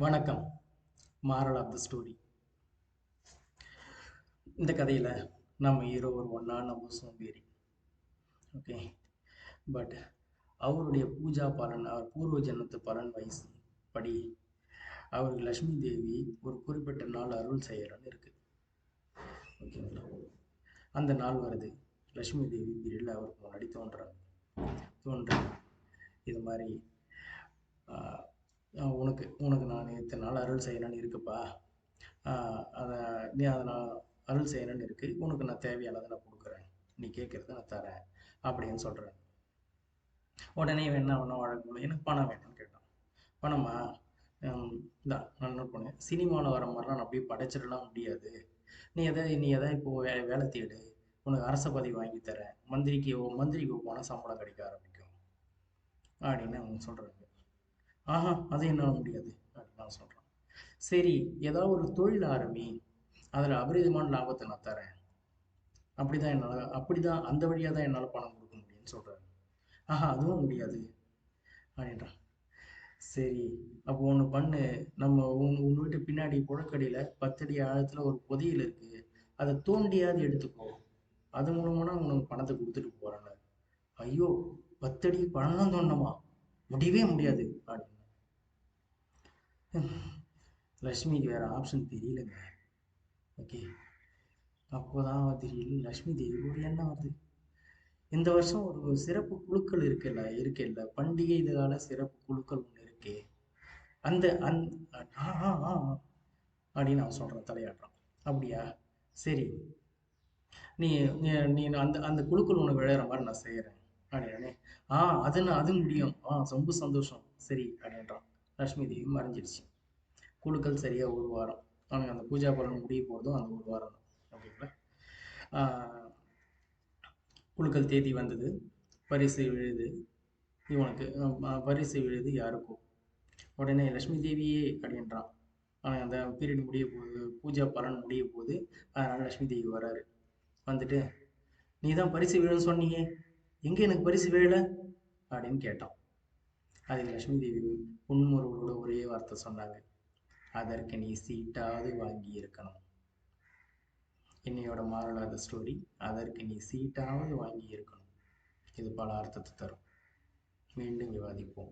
வணக்கம். Moral of the story. இந்த கதையில் நம்ம ஹீரோ ஒரு ஒன்றான சோம்பேறி. ஓகே. பட் அவருடைய பூஜா பலன், அவர் பூர்வ ஜென்மத்து பலன் வயசு படி அவருக்கு லக்ஷ்மி தேவி ஒரு குறிப்பிட்ட நாள் அருள் செய்யறன்னு இருக்கு. ஓகேங்களா? அந்த நாள் வருது. லக்ஷ்மி தேவி திடீர்னு அவருக்கு முன்னாடி தோன்றாங்க. இது மாதிரி உனக்கு உனக்கு நான் இத்தனை நாள் அருள் செய்யணும்னு இருக்குப்பா. அதை நீ அதை நான் அருள் செய்யணும்னு இருக்கு. உனக்கு நான் தேவையானதை நான் கொடுக்குறேன், நீ கேட்கறத நான் தரேன் அப்படின்னு சொல்கிறேன். உடனே என்ன ஒன்றும் வழக்கம், எனக்கு பணம் வேணும்னு கேட்டான். பணமா? தான் நான் நோட் பண்ணேன். சினிமாவில் வர மாதிரிலாம் நான் அப்படியே படைச்சிடலாம் முடியாது. நீ எதை இப்போ வேலை தேடு, உனக்கு அரச பதவி வாங்கி தரேன், மந்திரிக்கு போனால் சம்பளம் கிடைக்க ஆரம்பிக்கும் அப்படின்னு அவங்க சொல்கிறாங்க. ஆஹா, அது என்னால் முடியாது அப்படின்னு நான் சொல்கிறேன். சரி, ஏதாவது ஒரு தொழில் ஆரம்பி, அதில் அபரிதமான லாபத்தை நான் தரேன், அப்படிதான் அந்த வழியாக தான் என்னால் பணம் கொடுக்க முடியும்னு சொல்கிறாரு. ஆஹா, அதுவும் முடியாது அப்படின்றான். சரி, அப்போ ஒன்று பண்ணு, நம்ம உன் வீட்டு பின்னாடி புழக்கடியில் 10 அடி ஆழத்தில் ஒரு புதையல் இருக்கு, அதை தோண்டியாவது எடுத்துக்கோ, அது மூலமான உனக்கு பணத்தை கொடுத்துட்டு போறேன்னு. ஐயோ, 10 அடி பணம் தோண்டமா? முடியவே முடியாது அப்படின்னு. லக்ஷ்மிக்கு வேற ஆப்ஷன் தெரியலங்க. ஓகே. அப்போதான் திடீர்னு லக்ஷ்மி தேவி ஒரு எண்ணம் வருது. இந்த வருஷம் ஒரு சிறப்பு குழுக்கள் இருக்குல்ல, பண்டிகை கால சிறப்பு குழுக்கள் ஒன்று இருக்கே, அந்த அந் அப்படின்னு அவன் சொல்றான், தலையாடுறான். அப்படியா, சரி, நீ நீ நீ அந்த அந்த குழுக்கள் உனக்கு விளையாடுற மாதிரி நான் செய்யறேன் அப்படின்னே. அது முடியும், ரொம்ப சந்தோஷம், சரி அப்படின்றான். லக்ஷ்மி தேவி மறைஞ்சிடுச்சு. குழுக்கள் சரியா ஒரு வாரம், அவனுக்கு அந்த பூஜா பலன் முடிய போகிறதும் அந்த ஒரு வாரம் தான். ஓகேங்களா? குழுக்கள் தேதி வந்தது. பரிசு விழுது இவனுக்கு. பரிசு விழுது யாருக்கோ. உடனே லக்ஷ்மி தேவியே அப்படின்றான். அவன் அந்த பீரியட் முடிய போகுது, பூஜா பலன் முடிய போகுது. அதனால லக்ஷ்மி தேவி வராரு. வந்துட்டு, நீ தான் பரிசு விழுன்னு சொன்னீங்க, எங்கே எனக்கு பரிசு விழல அப்படின்னு கேட்டான். அதுக்கு லக்ஷ்மி தேவி புன்முறுவலோட ஒரே வார்த்தை சொன்னாங்க, அதற்கு நீ சீட்டாவது வாங்கி இருக்கணும். என்னையோட மாறலாத ஸ்டோரி, அதற்கு நீ சீட்டாவது வாங்கி இருக்கணும். இது பல அர்த்தத்தை தரும். மீண்டும் விவாதிப்போம்.